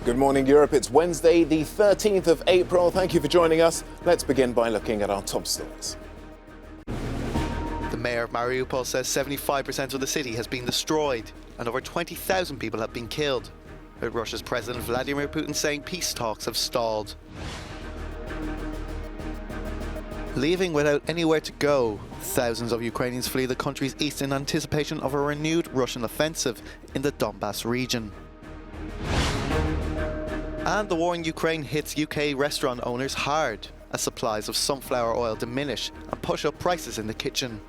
Good morning, Europe. It's Wednesday, the 13th of April. Thank you for joining us. Let's begin by looking at our top stories. The mayor of Mariupol says 75% of the city has been destroyed and over 20,000 people have been killed, with Russia's President Vladimir Putin saying peace talks have stalled. Leaving without anywhere to go, thousands of Ukrainians flee the country's east in anticipation of a renewed Russian offensive in the Donbass region. And the war in Ukraine hits UK restaurant owners hard as supplies of sunflower oil diminish and push up prices in the kitchen.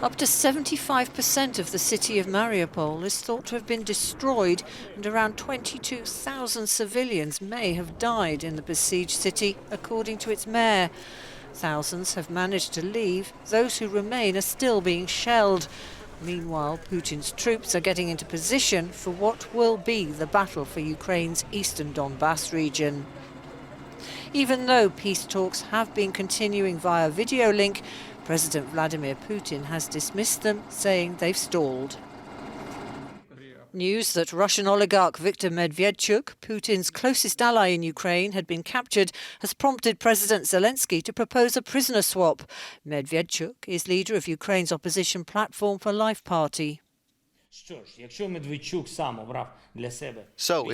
Up to 75% of the city of Mariupol is thought to have been destroyed, and around 22,000 civilians may have died in the besieged city, according to its mayor. Thousands have managed to leave. Those who remain are still being shelled. Meanwhile, Putin's troops are getting into position for what will be the battle for Ukraine's eastern Donbass region. Even though peace talks have been continuing via video link, President Vladimir Putin has dismissed them, saying they've stalled. News that Russian oligarch Viktor Medvedchuk, Putin's closest ally in Ukraine, had been captured has prompted President Zelenskyy to propose a prisoner swap. Medvedchuk is leader of Ukraine's opposition Platform for Life party. So, if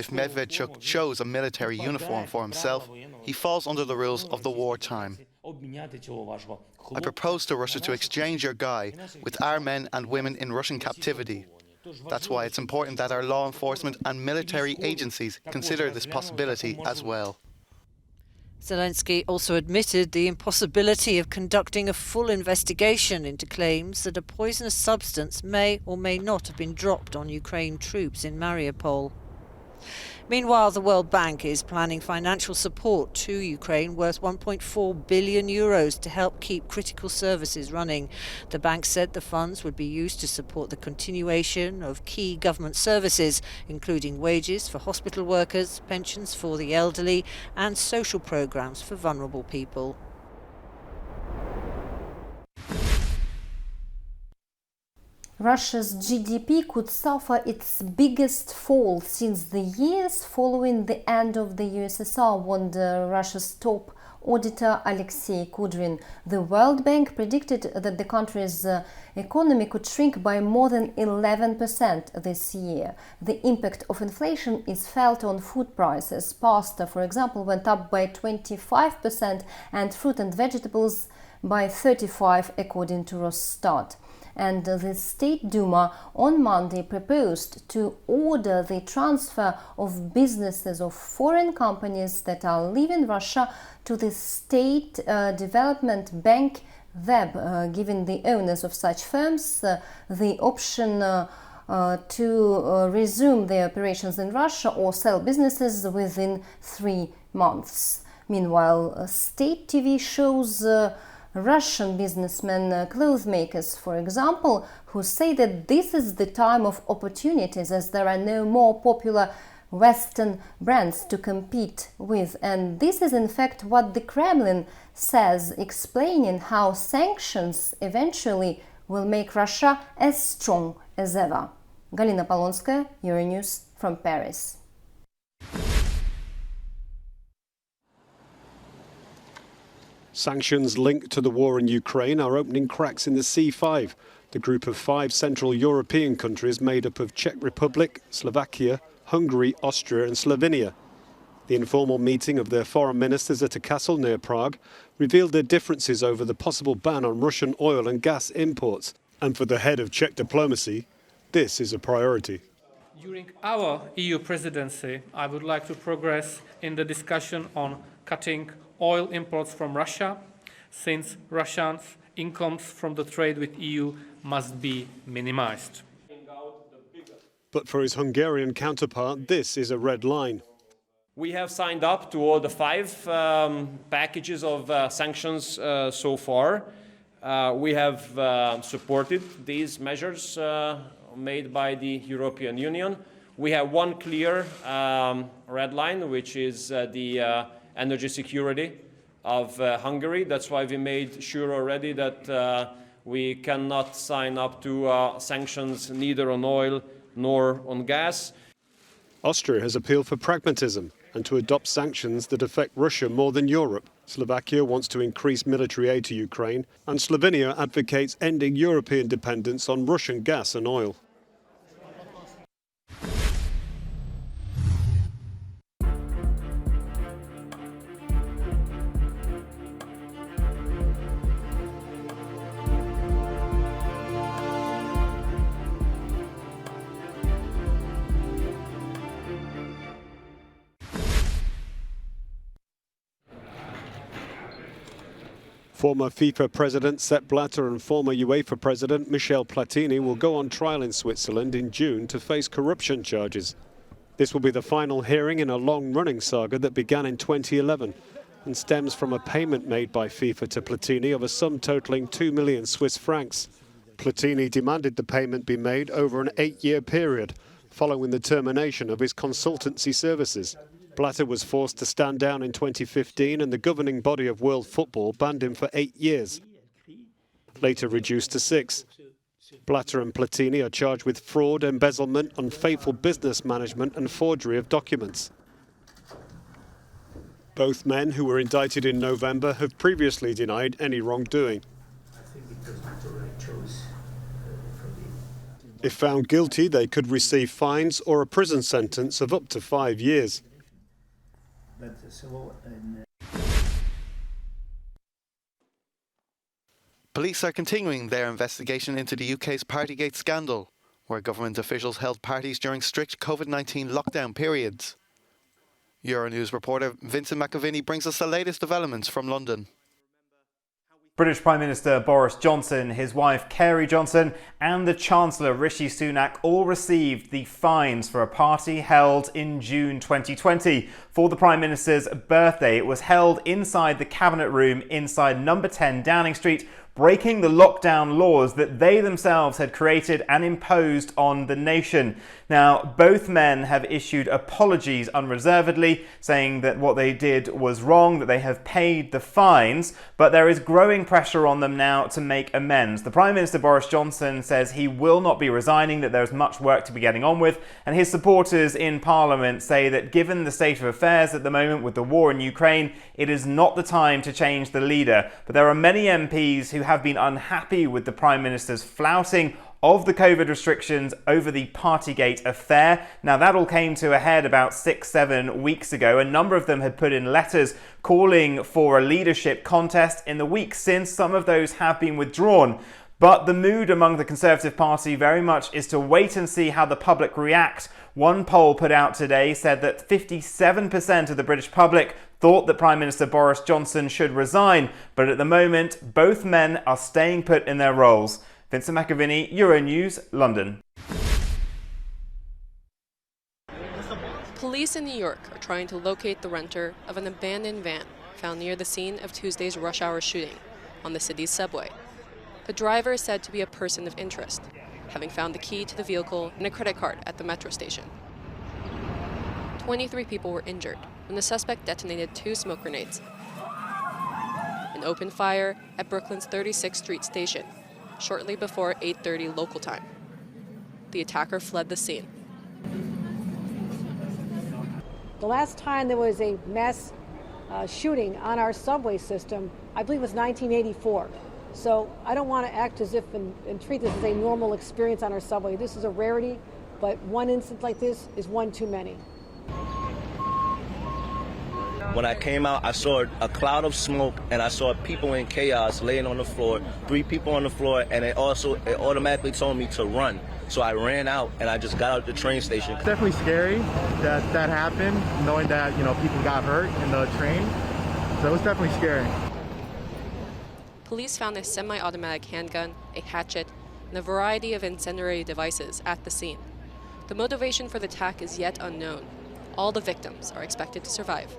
Medvedchuk chose a military uniform for himself, he falls under the rules of the wartime. I propose to Russia to exchange your guy with our men and women in Russian captivity. That's why it's important that our law enforcement and military agencies consider this possibility as well. Zelenskyy also admitted the impossibility of conducting a full investigation into claims that a poisonous substance may or may not have been dropped on Ukraine troops in Mariupol. Meanwhile, the World Bank is planning financial support to Ukraine worth €1.4 billion to help keep critical services running. The bank said the funds would be used to support the continuation of key government services, including wages for hospital workers, pensions for the elderly, and social programs for vulnerable people. Russia's GDP could suffer its biggest fall since the years following the end of the USSR, warned Russia's top auditor Alexei Kudrin. The World Bank predicted that the country's economy could shrink by more than 11% this year. The impact of inflation is felt on food prices. Pasta, for example, went up by 25% and fruit and vegetables by 35%, according to Rosstat. And the State Duma on Monday proposed to order the transfer of businesses of foreign companies that are leaving Russia to the State Development Bank WEB, giving the owners of such firms the option to resume their operations in Russia or sell businesses within 3 months. Meanwhile, state TV shows Russian businessmen, clothes makers, for example, who say that this is the time of opportunities as there are no more popular Western brands to compete with. And this is in fact what the Kremlin says, explaining how sanctions eventually will make Russia as strong as ever. Galina Polonskaya, Euronews from Paris. Sanctions linked to the war in Ukraine are opening cracks in the C5, the group of 5 Central European countries made up of Czech Republic, Slovakia, Hungary, Austria and Slovenia. The informal meeting of their foreign ministers at a castle near Prague revealed their differences over the possible ban on Russian oil and gas imports. And for the head of Czech diplomacy, this is a priority. During our EU presidency, I would like to progress in the discussion on cutting oil imports from Russia, since Russians' incomes from the trade with EU must be minimized. But for his Hungarian counterpart, this is a red line. We have signed up to all the 5 packages of sanctions so far. We have supported these measures made by the European Union. We have one clear red line, which is the energy security of Hungary. That's why we made sure already that We cannot sign up to sanctions neither on oil nor on gas. Austria has appealed for pragmatism and to adopt sanctions that affect Russia more than Europe. Slovakia wants to increase military aid to Ukraine, and Slovenia advocates ending European dependence on Russian gas and oil. Former FIFA President Sepp Blatter and former UEFA President Michel Platini will go on trial in Switzerland in June to face corruption charges. This will be the final hearing in a long-running saga that began in 2011 and stems from a payment made by FIFA to Platini of a sum totalling 2 million Swiss francs. Platini demanded the payment be made over an 8-year period, following the termination of his consultancy services. Blatter was forced to stand down in 2015 and the governing body of world football banned him for 8 years, later reduced to 6. Blatter and Platini are charged with fraud, embezzlement, unfaithful business management and forgery of documents. Both men, who were indicted in November, have previously denied any wrongdoing. If found guilty, they could receive fines or a prison sentence of up to 5 years. Police are continuing their investigation into the UK's Partygate scandal, where government officials held parties during strict COVID-19 lockdown periods. Euronews reporter Vincent McAviney brings us the latest developments from London. British Prime Minister Boris Johnson, his wife Kerry Johnson and the Chancellor Rishi Sunak all received the fines for a party held in June 2020 for the Prime Minister's birthday. It was held inside the Cabinet Room inside number 10 Downing Street, breaking the lockdown laws that they themselves had created and imposed on the nation. Now, both men have issued apologies unreservedly, saying that what they did was wrong, that they have paid the fines, but there is growing pressure on them now to make amends. The Prime Minister Boris Johnson says he will not be resigning, that there's much work to be getting on with, and his supporters in Parliament say that given the state of affairs at the moment with the war in Ukraine, it is not the time to change the leader. But there are many MPs who have been unhappy with the Prime Minister's flouting of the COVID restrictions over the Partygate affair. Now, that all came to a head about 6-7 weeks ago. A number of them had put in letters calling for a leadership contest. In the weeks since, some of those have been withdrawn. But the mood among the Conservative Party very much is to wait and see how the public react. One poll put out today said that 57% of the British public thought that Prime Minister Boris Johnson should resign, but at the moment, both men are staying put in their roles. Vincent McAviney, Euronews, London. Police in New York are trying to locate the renter of an abandoned van found near the scene of Tuesday's rush hour shooting on the city's subway. The driver is said to be a person of interest, having found the key to the vehicle and a credit card at the metro station. 23 people were injured when the suspect detonated 2 smoke grenades and opened fire at Brooklyn's 36th Street station shortly before 8:30 local time. The attacker fled the scene. The last time there was a mass shooting on our subway system, I believe it was 1984. So I don't want to act as if and treat this as a normal experience on our subway. This is a rarity, but one incident like this is one too many. When I came out, I saw a cloud of smoke and I saw people in chaos laying on the floor, 3 people on the floor, and it automatically told me to run. So I ran out and I just got out the train station. It's definitely scary that happened, knowing that, people got hurt in the train. So it was definitely scary. Police found a semi-automatic handgun, a hatchet, and a variety of incendiary devices at the scene. The motivation for the attack is yet unknown. All the victims are expected to survive.